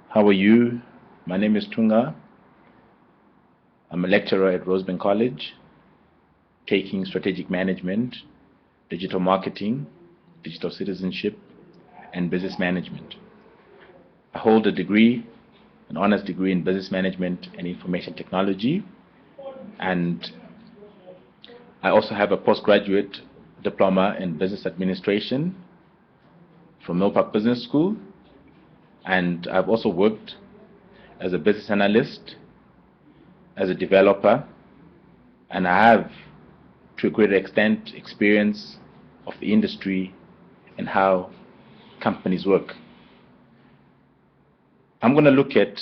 How are you? My name is Tunga. I'm a lecturer at Rosebank College, taking strategic management, digital marketing, digital citizenship, and business management. I hold a degree, an honors degree in business management and information technology, and I also have a postgraduate diploma in business administration from Millpark Business School, and I've also worked as a business analyst, as a developer, and I have, to a great extent, experience of the industry and how companies work. I'm going to look at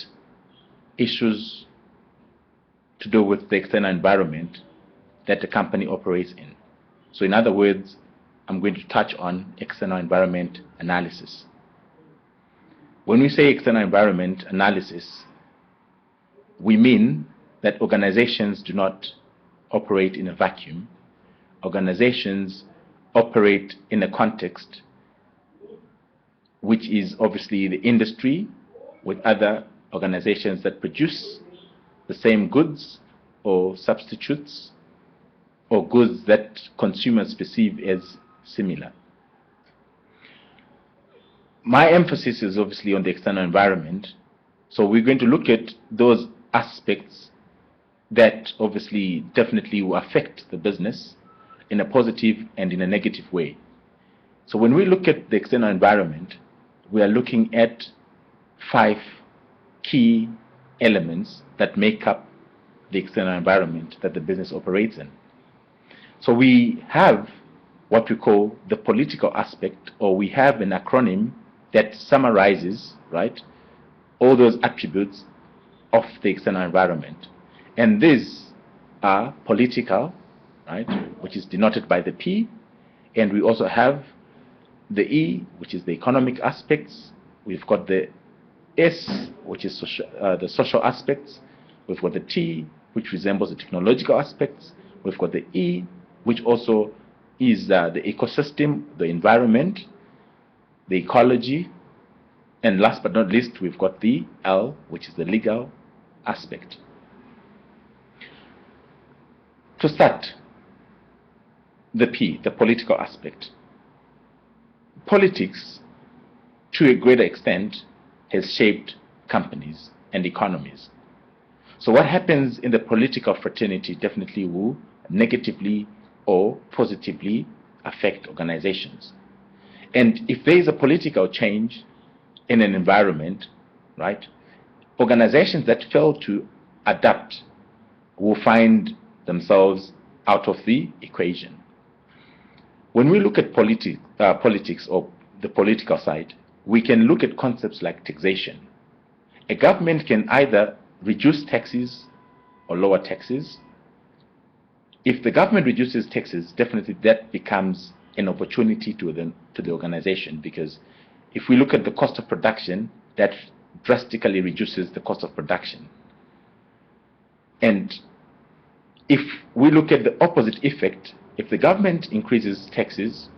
issues to do with the external environment that the company operates in. So in other words, I'm going to touch on external environment analysis. When we say external environment analysis, we mean that organizations do not operate in a vacuum. Organizations operate in a context which is obviously the industry with other organizations that produce the same goods or substitutes or goods that consumers perceive as similar. My emphasis is obviously on the external environment, so we're going to look at those aspects that obviously definitely will affect the business in a positive and in a negative way. So when we look at the external environment, we are looking at 5 key elements that make up the external environment that the business operates in. So we have what we call the political aspect, or we have an acronym that summarizes, right, all those attributes of the external environment. And these are political, right, which is denoted by the P, and we also have the E, which is the economic aspects. We've got the S, which is the social aspects. We've got the T, which resembles the technological aspects. We've got the E, which also is the ecosystem, the environment, the ecology, and last but not least, we've got the L, which is the legal aspect. To start, the P, the political aspect. Politics, to a greater extent, has shaped companies and economies. So what happens in the political fraternity definitely will negatively or positively affect organizations. And if there is a political change in an environment, right, organizations that fail to adapt will find themselves out of the equation. When we look at politics or the political side, we can look at concepts like taxation. A government can either reduce taxes or lower taxes. If the government reduces taxes, definitely that becomes an opportunity to the organization, because if we look at the cost of production, that drastically reduces the cost of production. And if we look at the opposite effect, if the government increases taxes,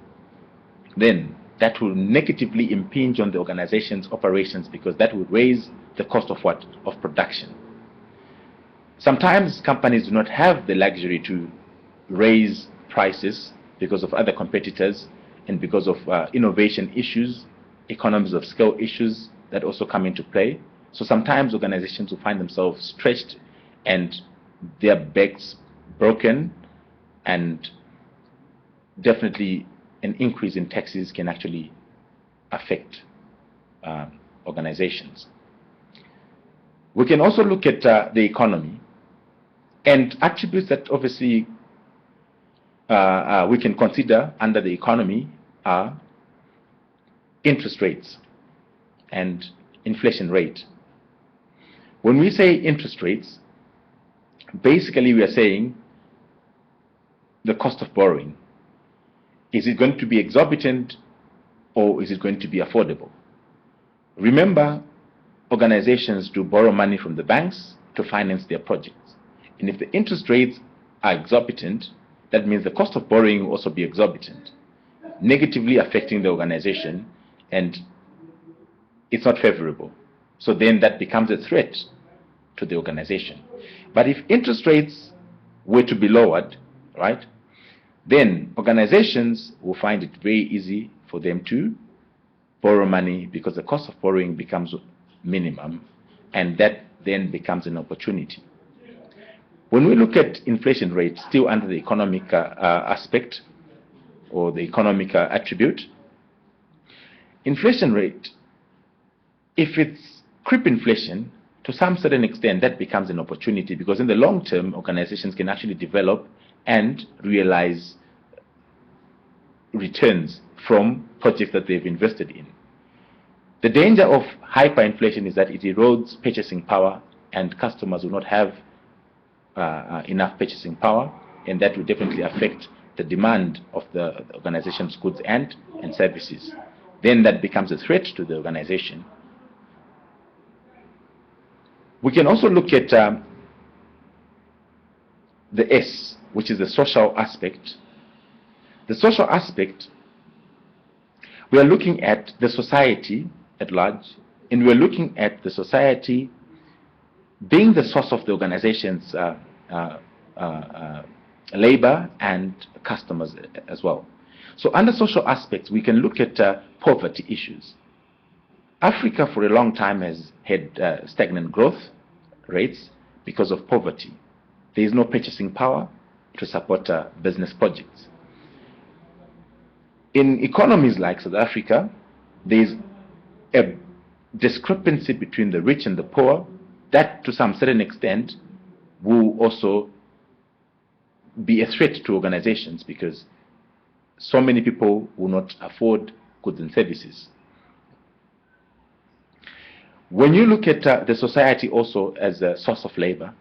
then that will negatively impinge on the organization's operations, because that will raise the cost of what? Of production. Sometimes companies do not have the luxury to raise prices because of other competitors and because of innovation issues, economies of scale issues that also come into play. So sometimes organizations will find themselves stretched and their backs broken, and definitely an increase in taxes can actually affect organizations. We can also look at the economy, and attributes that obviously we can consider under the economy are interest rates and inflation rate. When we say interest rates, basically we are saying the cost of borrowing. Is it going to be exorbitant or is it going to be affordable? Remember, organizations do borrow money from the banks to finance their projects. And if the interest rates are exorbitant, that means the cost of borrowing will also be exorbitant, negatively affecting the organization, and it's not favorable. So then that becomes a threat to the organization. But if interest rates were to be lowered, right, then organizations will find it very easy for them to borrow money because the cost of borrowing becomes minimum, and that then becomes an opportunity. When we look at inflation rate still under the economic aspect or the economic attribute, inflation rate, if it's creep inflation, to some certain extent that becomes an opportunity, because in the long term organizations can actually develop and realize returns from projects that they've invested in. The danger of hyperinflation is that it erodes purchasing power, and customers will not have enough purchasing power, and that will definitely affect the demand of the organization's goods and services. Then that becomes a threat to the organization. We can also look at the S, which is the social aspect. The social aspect, we are looking at the society at large, and we are looking at the society being the source of the organization's labor and customers as well. So under social aspects, we can look at poverty issues. Africa for a long time has had stagnant growth rates because of poverty. There is no purchasing power to support business projects. In economies like South Africa, there is a discrepancy between the rich and the poor that to some certain extent will also be a threat to organizations, because so many people will not afford goods and services. When you look at the society also as a source of labor,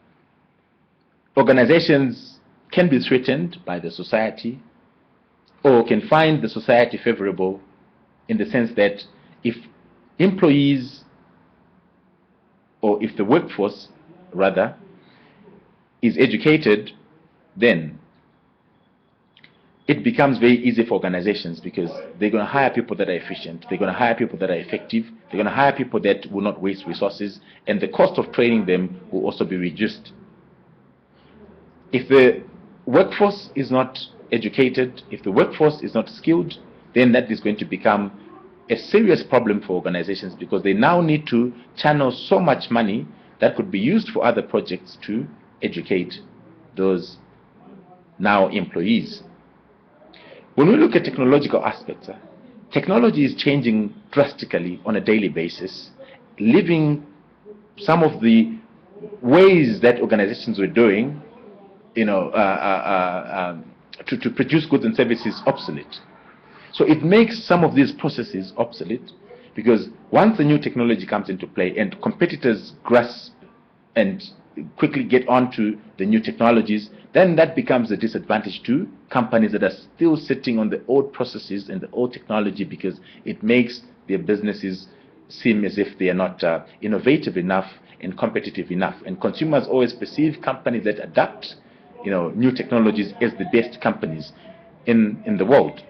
organizations can be threatened by the society or can find the society favorable, in the sense that if employees, or if the workforce rather, is educated, then it becomes very easy for organizations, because they're going to hire people that are efficient, they're going to hire people that are effective, they're going to hire people that will not waste resources, and the cost of training them will also be reduced. If the workforce is not educated, if the workforce is not skilled, then that is going to become a serious problem for organizations, because they now need to channel so much money that could be used for other projects to educate those now employees. When we look at technological aspects, technology is changing drastically on a daily basis, leaving some of the ways that organizations were doing, to produce goods and services obsolete. So it makes some of these processes obsolete, because once the new technology comes into play and competitors grasp and quickly get onto the new technologies, then that becomes a disadvantage to companies that are still sitting on the old processes and the old technology, because it makes their businesses seem as if they are not innovative enough and competitive enough. And consumers always perceive companies that adapt new technologies as the best companies in the world.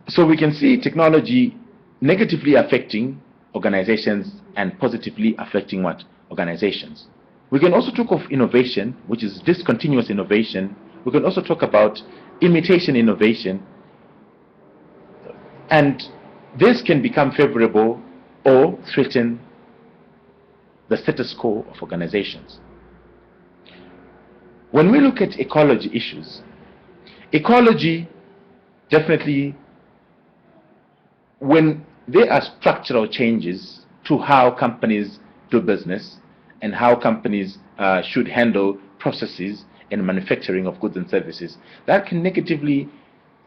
So we can see technology negatively affecting organizations and positively affecting what? Organizations. We can also talk of innovation, which is discontinuous innovation. We can also talk about imitation innovation. And this can become favorable or threaten the status quo of organizations. When we look at ecology issues, ecology definitely, when there are structural changes to how companies do business and how companies should handle processes and manufacturing of goods and services, that can negatively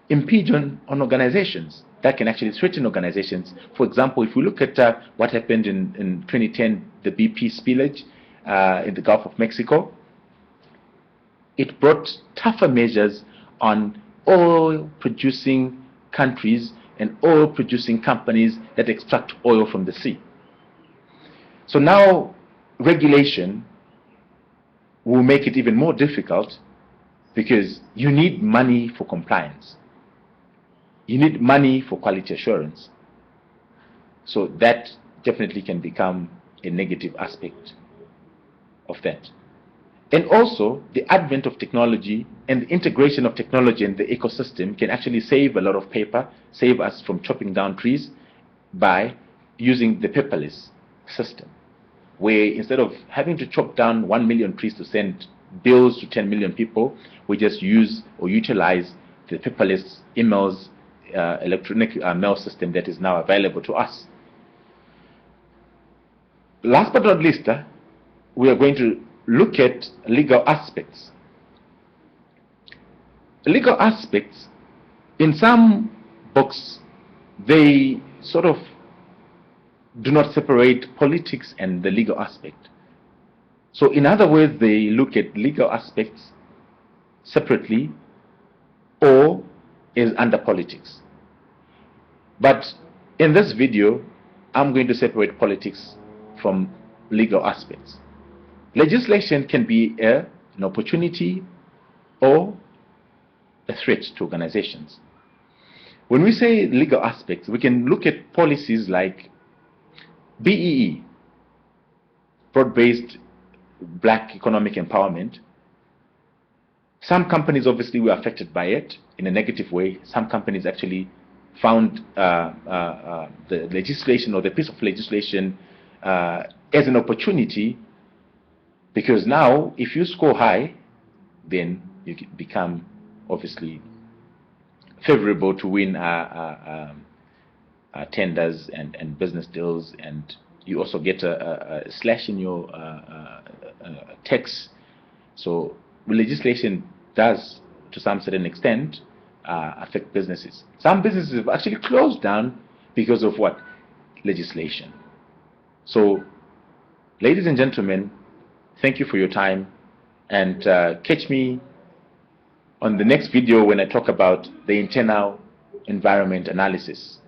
impede on organizations. That can actually threaten organizations. For example, if we look at what happened in 2010, the BP spillage in the Gulf of Mexico, it brought tougher measures on oil-producing countries and oil-producing companies that extract oil from the sea. So now regulation will make it even more difficult, because you need money for compliance. You need money for quality assurance. So that definitely can become a negative aspect of that. And also, the advent of technology and the integration of technology in the ecosystem can actually save a lot of paper, save us from chopping down trees by using the paperless system, where instead of having to chop down 1 million trees to send bills to 10 million people, we just use or utilize the paperless emails, electronic mail system that is now available to us. Last but not least, we are going to look at legal aspects. Legal aspects, in some books, they sort of do not separate politics and the legal aspect. So in other words, they look at legal aspects separately or is under politics. But in this video, I'm going to separate politics from legal aspects. Legislation can be an opportunity or a threat to organizations. When we say legal aspects, we can look at policies like BEE, broad-based black economic empowerment. Some companies obviously were affected by it in a negative way. Some companies actually found the legislation or the piece of legislation as an opportunity, because now if you score high, then you become obviously favorable to win tenders and business deals, and you also get a slash in your tax. So legislation does, to some certain extent, affect businesses. Some businesses have actually closed down because of what? Legislation. So, ladies and gentlemen, thank you for your time, and catch me on the next video when I talk about the internal environment analysis.